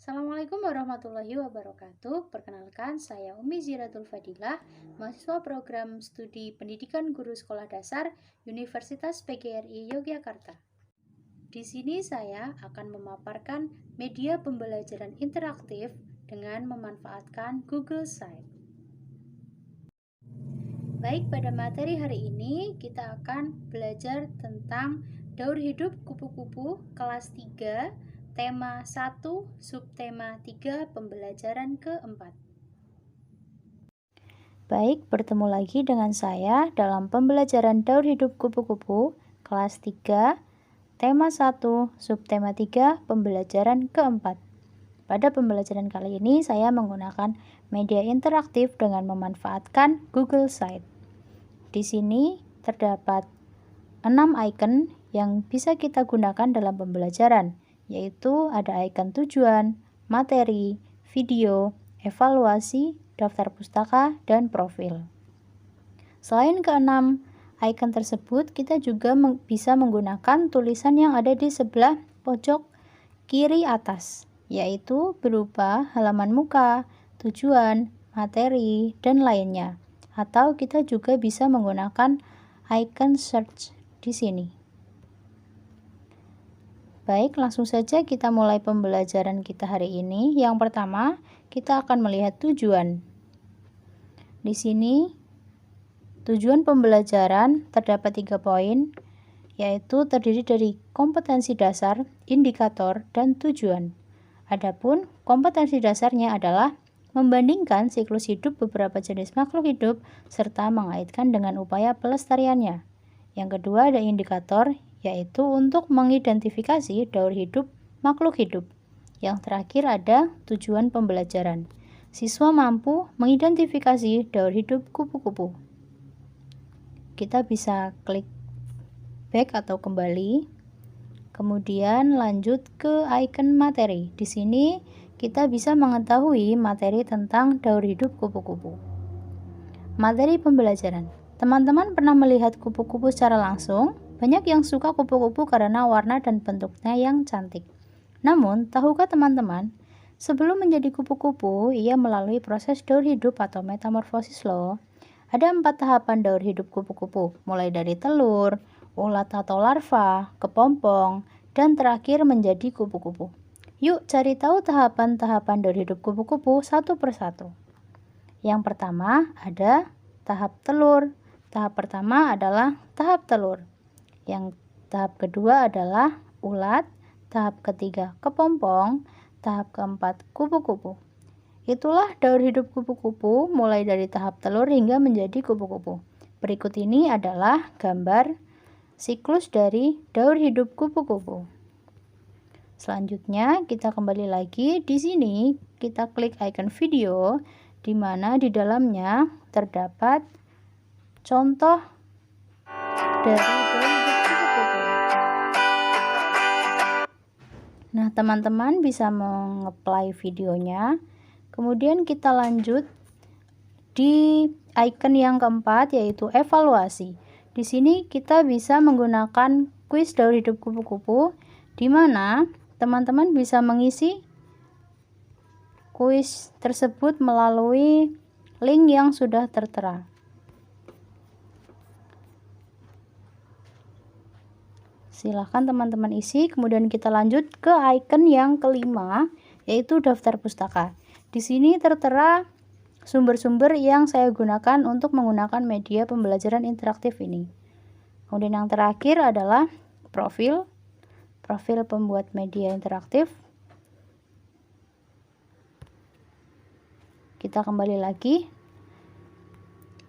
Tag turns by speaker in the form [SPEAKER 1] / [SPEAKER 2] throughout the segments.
[SPEAKER 1] Assalamualaikum warahmatullahi wabarakatuh. Perkenalkan, saya Umi Ziratul Fadilah, mahasiswa program studi Pendidikan Guru Sekolah Dasar Universitas PGRI Yogyakarta. Di sini saya akan memaparkan media pembelajaran interaktif dengan memanfaatkan Google Site. Baik, pada materi hari ini kita akan belajar tentang daur hidup kupu-kupu kelas 3, tema 1, subtema 3, pembelajaran keempat. Baik, bertemu lagi dengan saya dalam pembelajaran daur hidup kupu-kupu kelas 3, tema 1, subtema 3, pembelajaran keempat. Pada pembelajaran kali ini saya menggunakan media interaktif dengan memanfaatkan Google Site. Di sini terdapat 6 icon yang bisa kita gunakan dalam pembelajaran, yaitu ada icon tujuan, materi, video, evaluasi, daftar pustaka, dan profil. Selain ke-6 icon tersebut, kita juga bisa menggunakan tulisan yang ada di sebelah pojok kiri atas, yaitu berupa halaman muka, tujuan, materi, dan lainnya. Atau kita juga bisa menggunakan icon search di sini. Baik, langsung saja kita mulai pembelajaran kita hari ini. Yang pertama, kita akan melihat tujuan. Di sini, tujuan pembelajaran terdapat 3 poin, yaitu terdiri dari kompetensi dasar, indikator, dan tujuan. Adapun kompetensi dasarnya adalah membandingkan siklus hidup beberapa jenis makhluk hidup serta mengaitkan dengan upaya pelestariannya. Yang kedua ada indikator, yaitu untuk mengidentifikasi daur hidup makhluk hidup. Yang terakhir ada tujuan pembelajaran. Siswa mampu mengidentifikasi daur hidup kupu-kupu. Kita bisa klik back atau kembali. Kemudian lanjut ke icon materi. Di sini kita bisa mengetahui materi tentang daur hidup kupu-kupu. Materi pembelajaran. Teman-teman pernah melihat kupu-kupu secara langsung? Banyak yang suka kupu-kupu karena warna dan bentuknya yang cantik. Namun, tahukah teman-teman, sebelum menjadi kupu-kupu, ia melalui proses daur hidup atau metamorfosis loh. Ada 4 tahapan daur hidup kupu-kupu, mulai dari telur, ulat atau larva, kepompong, dan terakhir menjadi kupu-kupu. Yuk cari tahu tahapan-tahapan daur hidup kupu-kupu satu persatu. Yang pertama ada tahap telur. Tahap pertama adalah tahap telur. Yang tahap kedua adalah ulat. Tahap ketiga kepompong. Tahap keempat kupu-kupu. Itulah daur hidup kupu-kupu mulai dari tahap telur hingga menjadi kupu-kupu. Berikut ini adalah gambar siklus dari daur hidup kupu-kupu. Selanjutnya kita kembali lagi. Di sini kita klik icon video, di mana di dalamnya terdapat contoh dari daur hidup kupu-kupu. Nah, teman-teman bisa mengapply videonya. Kemudian kita lanjut di icon yang keempat, yaitu evaluasi. Di sini kita bisa menggunakan kuis daur hidup kupu-kupu, di mana teman-teman bisa mengisi kuis tersebut melalui link yang sudah tertera. Silahkan teman-teman isi. Kemudian kita lanjut ke icon yang kelima, yaitu daftar pustaka. Di sini tertera sumber-sumber yang saya gunakan untuk menggunakan media pembelajaran interaktif ini. Kemudian yang terakhir adalah profil pembuat media interaktif. Kita kembali lagi.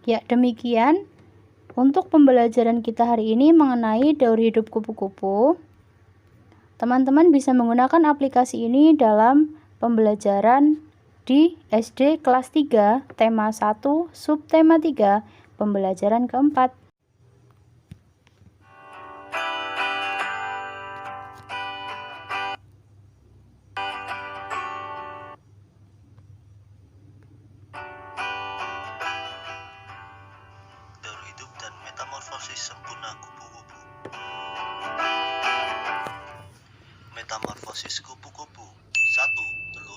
[SPEAKER 1] Ya, demikian untuk pembelajaran kita hari ini mengenai daur hidup kupu-kupu. Teman-teman bisa menggunakan aplikasi ini dalam pembelajaran di SD kelas 3, tema 1, subtema 3, pembelajaran keempat.
[SPEAKER 2] Daur hidup dan metamorfosis sempurna kupu-kupu. Metamorfosis kupu-kupu. 1. Telur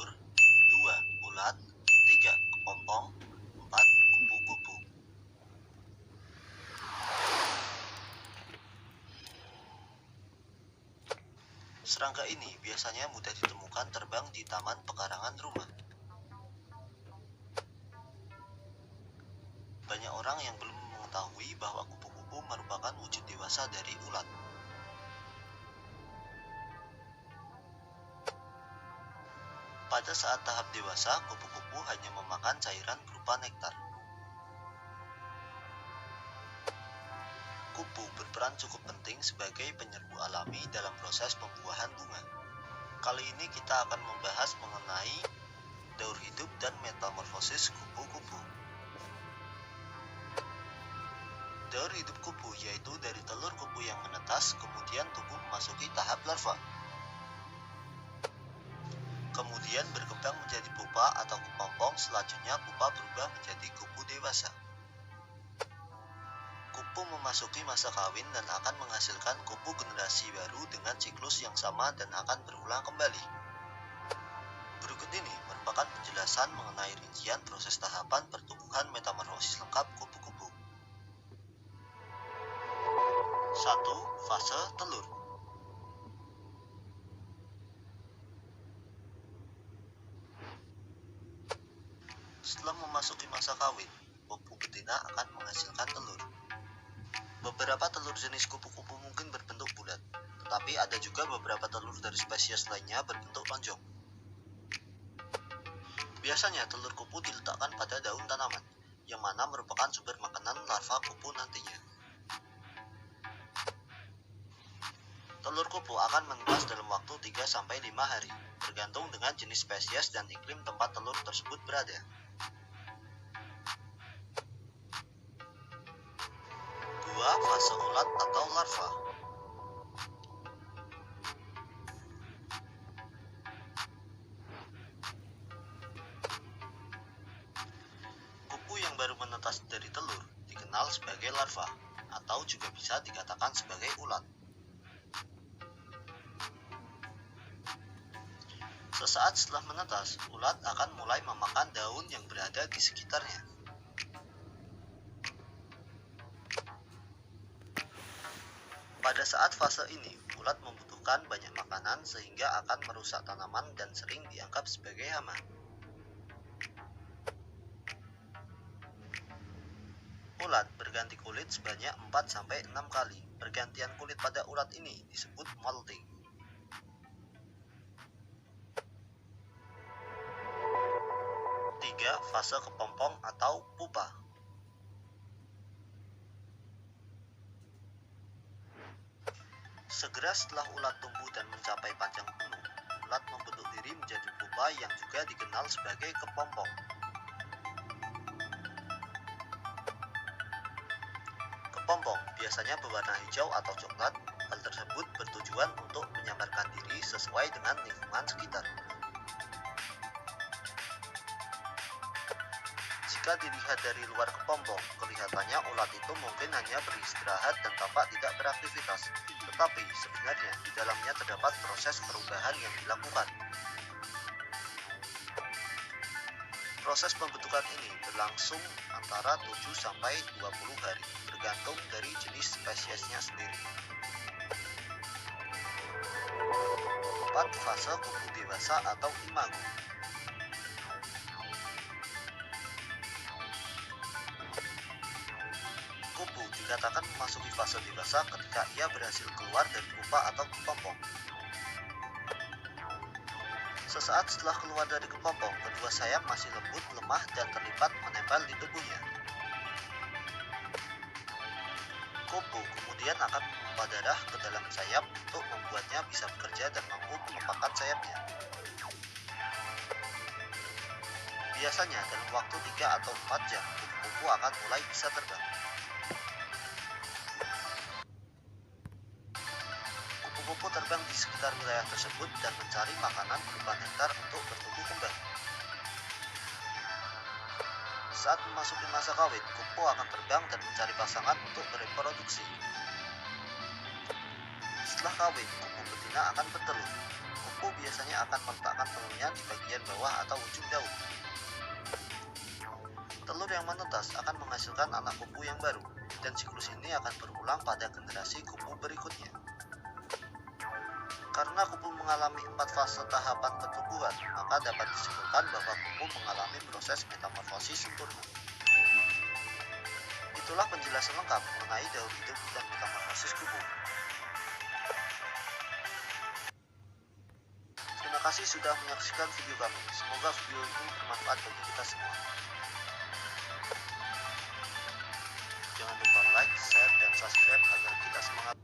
[SPEAKER 2] Serangga ini biasanya mudah ditemukan terbang di taman pekarangan rumah. Banyak orang yang belum mengetahui bahwa kupu-kupu merupakan wujud dewasa dari ulat. Pada saat tahap dewasa, kupu-kupu hanya memakan cairan berupa nektar. Kupu berperan cukup penting sebagai penyerbu alami dalam proses pembuahan bunga. Kali ini kita akan membahas mengenai daur hidup dan metamorfosis kupu-kupu. Daur hidup kupu yaitu dari telur kupu yang menetas, kemudian tubuh memasuki tahap larva. Kemudian berkembang menjadi pupa atau kepompong, selanjutnya pupa berubah menjadi kupu dewasa. Kupu memasuki masa kawin dan akan menghasilkan kupu generasi baru dengan siklus yang sama dan akan berulang kembali. Berikut ini merupakan penjelasan mengenai rincian proses tahapan pertumbuhan metamorfosis lengkap kupu-kupu. 1. Fase telur. Setelah memasuki masa kawin, kupu betina akan menghasilkan telur. Beberapa telur jenis kupu-kupu mungkin berbentuk bulat, tetapi ada juga beberapa telur dari spesies lainnya berbentuk lonjong. Biasanya telur kupu diletakkan pada daun tanaman, yang mana merupakan sumber makanan larva kupu nantinya. Telur kupu akan menetas dalam waktu 3-5 hari, tergantung dengan jenis spesies dan iklim tempat telur tersebut berada. 2. Fase ulat atau larva. Kupu yang baru menetas dari telur dikenal sebagai larva, atau juga bisa dikatakan sebagai ulat. Sesaat setelah menetas, ulat akan mulai memakan daun yang berada di sekitarnya. Pada saat fase ini, ulat membutuhkan banyak makanan sehingga akan merusak tanaman dan sering dianggap sebagai hama. Ulat berganti kulit sebanyak 4-6 kali. Pergantian kulit pada ulat ini disebut molting. 3. Fase kepompong atau pupa. Segera setelah ulat tumbuh dan mencapai panjang penuh, ulat membentuk diri menjadi pupa yang juga dikenal sebagai kepompong. Kepompong biasanya berwarna hijau atau coklat. Hal tersebut bertujuan untuk menyamarkan diri sesuai dengan lingkungan sekitar. Jika dilihat dari luar kepompong, kelihatannya ulat itu mungkin hanya beristirahat dan tampak tidak beraktivitas. Tetapi sebenarnya di dalamnya terdapat proses perubahan yang dilakukan. Proses pembentukan ini berlangsung antara 7-20 hari, tergantung dari jenis spesiesnya sendiri. 4. Fase kupu dewasa atau imago. Kupu dikatakan memasuki fase dewasa ketika ia berhasil keluar dari pupa atau kepompong. Sesaat setelah keluar dari kepompong, kedua sayap masih lembut, lemah, dan terlipat menempel di tubuhnya. Kupu kemudian akan memompa darah ke dalam sayap untuk membuatnya bisa bekerja dan mampu mengepakkan sayapnya. Biasanya dalam waktu 3 atau 4 jam, kupu-kupu akan mulai bisa terbang. Kupu-kupu terbang di sekitar wilayah tersebut dan mencari makanan berupa nektar untuk bertumbuh kembang. Saat memasuki masa kawin, kupu akan terbang dan mencari pasangan untuk bereproduksi. Setelah kawin, kupu betina akan bertelur. Kupu biasanya akan meletakkan telurnya di bagian bawah atau ujung daun. Telur yang menetas akan menghasilkan anak kupu yang baru, dan siklus ini akan berulang pada generasi kupu berikutnya. Karena kupu mengalami 4 fase tahapan pertumbuhan, maka dapat disimpulkan bahwa kupu mengalami proses metamorfosis sempurna. Itulah penjelasan lengkap mengenai daur hidup dan metamorfosis kupu. Terima kasih sudah menyaksikan video kami. Semoga video ini bermanfaat bagi kita semua. Jangan lupa like, share, dan subscribe agar kita semangat.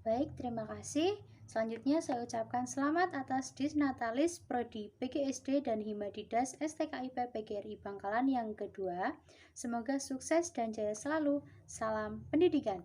[SPEAKER 1] Baik, terima kasih. Selanjutnya saya ucapkan selamat atas Disnatalis Prodi PGSD dan Himadidas STKIP PGRI Bangkalan yang kedua. Semoga sukses dan jaya selalu. Salam pendidikan.